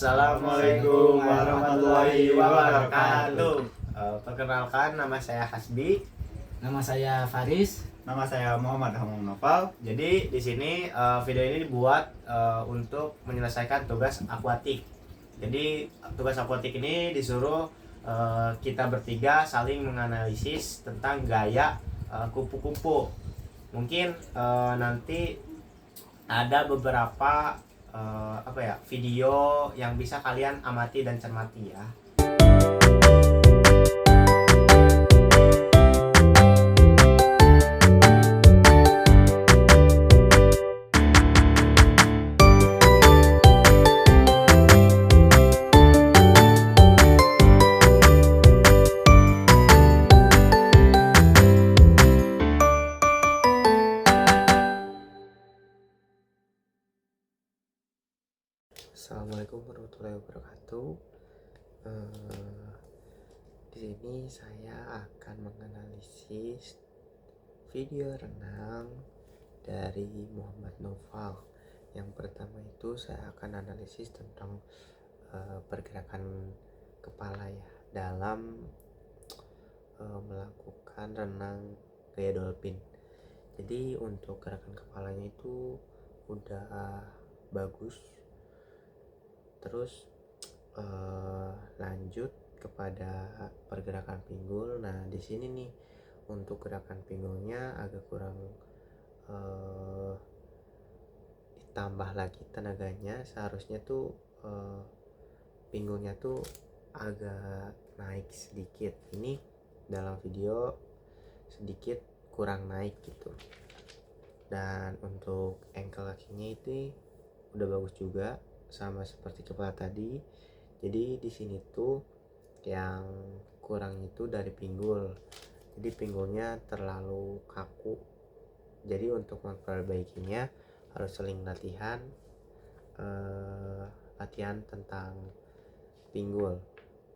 Assalamualaikum warahmatullahi wabarakatuh. Perkenalkan, nama saya Hasbi. Nama saya Faris. Nama saya Muhammad Hamam Noval. Jadi di sini video ini dibuat untuk menyelesaikan tugas akuatik. Jadi tugas akuatik ini disuruh kita bertiga saling menganalisis tentang gaya kupu-kupu. Mungkin nanti ada beberapa video yang bisa kalian amati dan cermati ya. Assalamualaikum warahmatullahi wabarakatuh. Di sini saya akan menganalisis video renang dari Muhammad Noval. Yang pertama itu saya akan analisis tentang pergerakan kepala ya dalam melakukan renang gaya dolphin. Jadi untuk gerakan kepalanya itu udah bagus. Terus lanjut kepada pergerakan pinggul. Nah di sini nih untuk gerakan pinggulnya agak kurang ditambah lagi tenaganya. Seharusnya tuh pinggulnya tuh agak naik sedikit. Ini dalam video sedikit kurang naik gitu. Dan untuk ankle kakinya itu udah bagus juga, sama seperti kepala tadi. Jadi di sini tuh yang kurang itu dari pinggul. Jadi pinggulnya terlalu kaku. Jadi untuk memperbaikinya harus seling latihan tentang pinggul,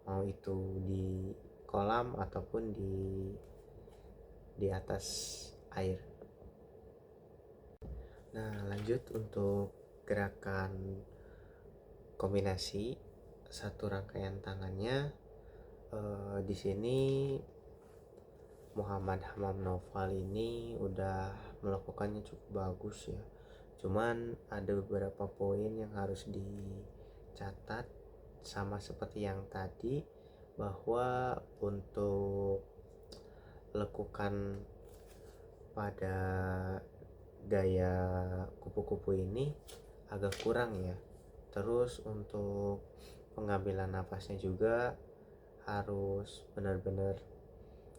mau itu di kolam ataupun di atas air. Nah lanjut untuk gerakan kombinasi satu rangkaian tangannya. Di sini Muhammad Hamam Noval ini udah melakukannya cukup bagus ya. Cuman ada beberapa poin yang harus dicatat, sama seperti yang tadi, bahwa untuk lekukan pada gaya kupu-kupu ini agak kurang ya. Terus untuk pengambilan nafasnya juga harus benar-benar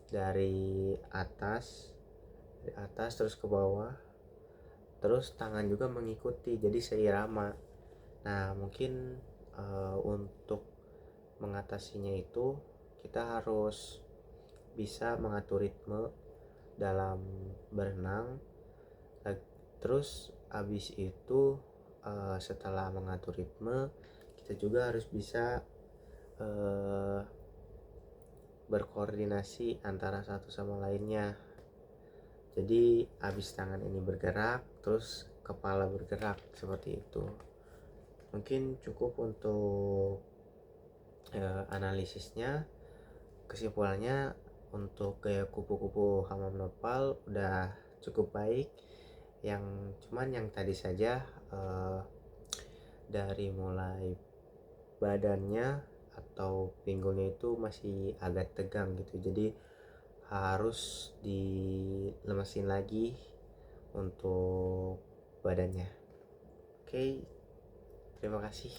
dari atas terus ke bawah, terus tangan juga mengikuti, jadi seirama. Nah mungkin untuk mengatasinya itu kita harus bisa mengatur ritme dalam berenang. Terus habis itu setelah mengatur ritme, kita juga harus bisa berkoordinasi antara satu sama lainnya. Jadi habis tangan ini bergerak, terus kepala bergerak, seperti itu. Mungkin cukup untuk analisisnya. Kesimpulannya untuk gaya kupu-kupu Hamam Noval udah cukup baik. Cuman yang tadi saja dari mulai badannya atau pinggulnya itu masih agak tegang gitu, jadi harus dilemesin lagi untuk badannya. Oke, terima kasih.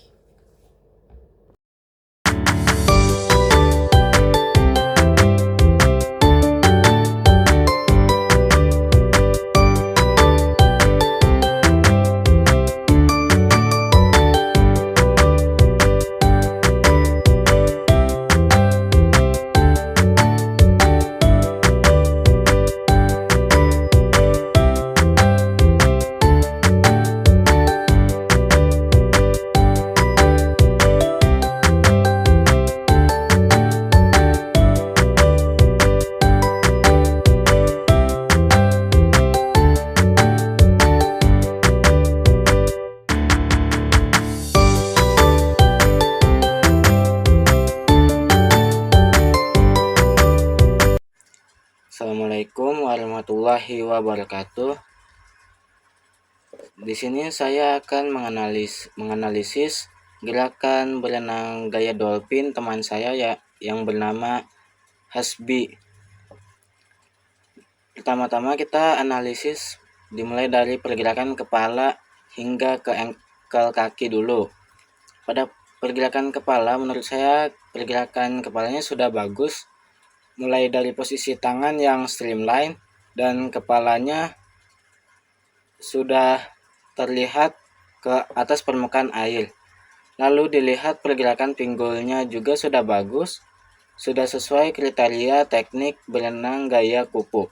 warahmatullahi wabarakatuh. Di sini saya akan menganalisis gerakan berenang gaya dolphin teman saya yang bernama Hasbi. Pertama-tama kita analisis dimulai dari pergerakan kepala hingga ke engkel kaki dulu. Pada pergerakan kepala, menurut saya pergerakan kepalanya sudah bagus, mulai dari posisi tangan yang streamline dan kepalanya sudah terlihat ke atas permukaan air. Lalu dilihat pergerakan pinggulnya juga sudah bagus, sudah sesuai kriteria teknik berenang gaya kupu,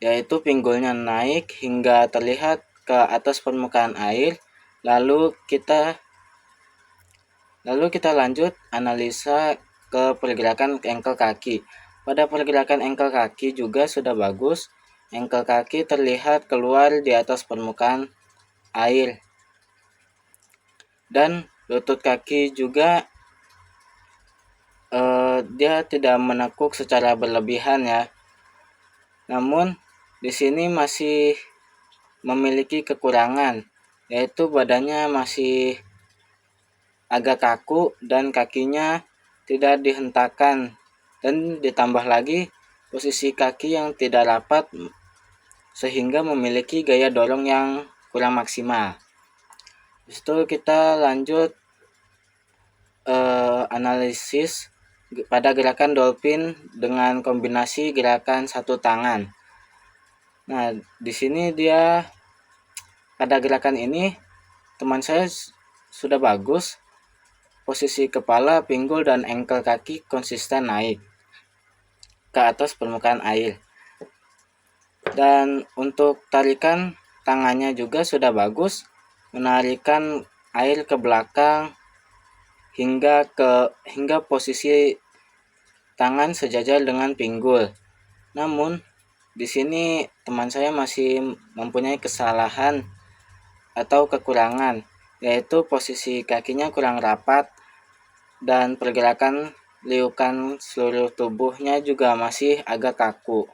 yaitu pinggulnya naik hingga terlihat ke atas permukaan air. Lalu kita lanjut analisa ke pergerakan engkel kaki. Pada pergerakan engkel kaki juga sudah bagus. Engkel kaki terlihat keluar di atas permukaan air. Dan lutut kaki juga dia tidak menekuk secara berlebihan ya. Namun di sini masih memiliki kekurangan, yaitu badannya masih agak kaku dan kakinya tidak dihentakkan, dan ditambah lagi posisi kaki yang tidak rapat sehingga memiliki gaya dorong yang kurang maksimal. Habis itu kita lanjut analisis pada gerakan dolphin dengan kombinasi gerakan satu tangan. Nah, di sini dia pada gerakan ini teman saya sudah bagus. Posisi kepala, pinggul, dan engkel kaki konsisten naik ke atas permukaan air. Dan untuk tarikan tangannya juga sudah bagus, menarikan air ke belakang hingga posisi tangan sejajar dengan pinggul. Namun di sini teman saya masih mempunyai kesalahan atau kekurangan, yaitu posisi kakinya kurang rapat dan pergerakan liukan seluruh tubuhnya juga masih agak kaku.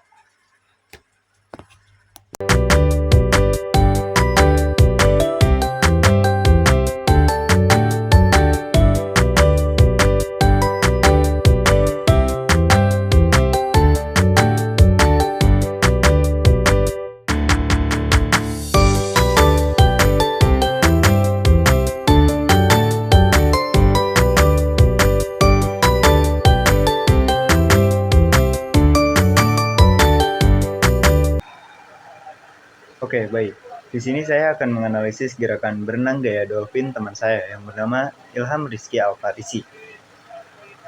Oke, baik. Di sini saya akan menganalisis gerakan berenang gaya dolphin teman saya yang bernama Ilham Rizky Alfarisi.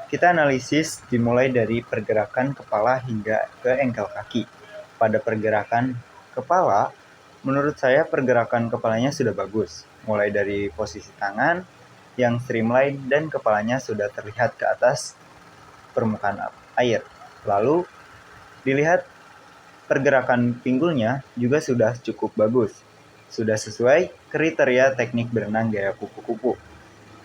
Kita analisis dimulai dari pergerakan kepala hingga ke engkel kaki. Pada pergerakan kepala, menurut saya pergerakan kepalanya sudah bagus, mulai dari posisi tangan yang streamline dan kepalanya sudah terlihat ke atas permukaan air. Lalu dilihat pergerakan pinggulnya juga sudah cukup bagus, sudah sesuai kriteria teknik berenang gaya kupu-kupu,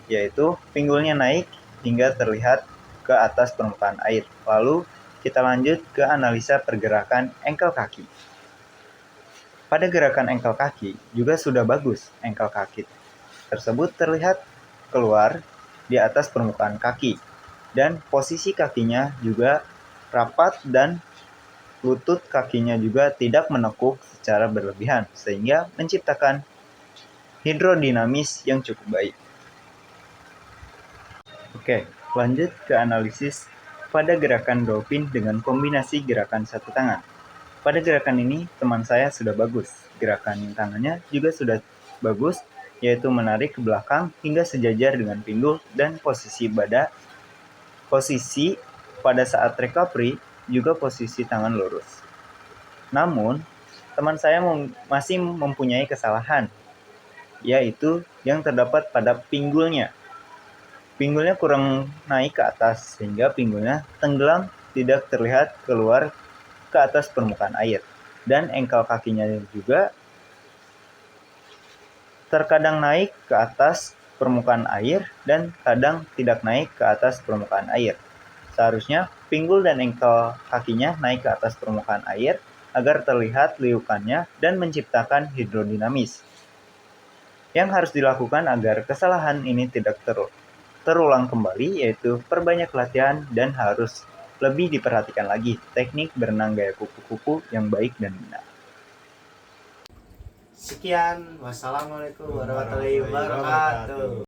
yaitu pinggulnya naik hingga terlihat ke atas permukaan air. Lalu kita lanjut ke analisa pergerakan engkel kaki. Pada gerakan engkel kaki juga sudah bagus, engkel kaki tersebut terlihat keluar di atas permukaan kaki, dan posisi kakinya juga rapat dan lutut kakinya juga tidak menekuk secara berlebihan, sehingga menciptakan hidrodinamis yang cukup baik. Oke, lanjut ke analisis pada gerakan dolphin dengan kombinasi gerakan satu tangan. Pada gerakan ini, teman saya sudah bagus. Gerakan tangannya juga sudah bagus, yaitu menarik ke belakang hingga sejajar dengan pinggul, dan posisi pada saat recovery juga posisi tangan lurus. Namun, teman saya masih mempunyai kesalahan, yaitu yang terdapat pada pinggulnya. Pinggulnya kurang naik ke atas, sehingga pinggulnya tenggelam, tidak terlihat keluar ke atas permukaan air. Dan engkel kakinya juga terkadang naik ke atas permukaan air dan kadang tidak naik ke atas permukaan air. Seharusnya pinggul dan engkel kakinya naik ke atas permukaan air agar terlihat liukannya dan menciptakan hidrodinamis. Yang harus dilakukan agar kesalahan ini tidak terulang kembali yaitu perbanyak latihan dan harus lebih diperhatikan lagi teknik berenang gaya kupu-kupu yang baik dan benar. Sekian, wassalamualaikum warahmatullahi wabarakatuh.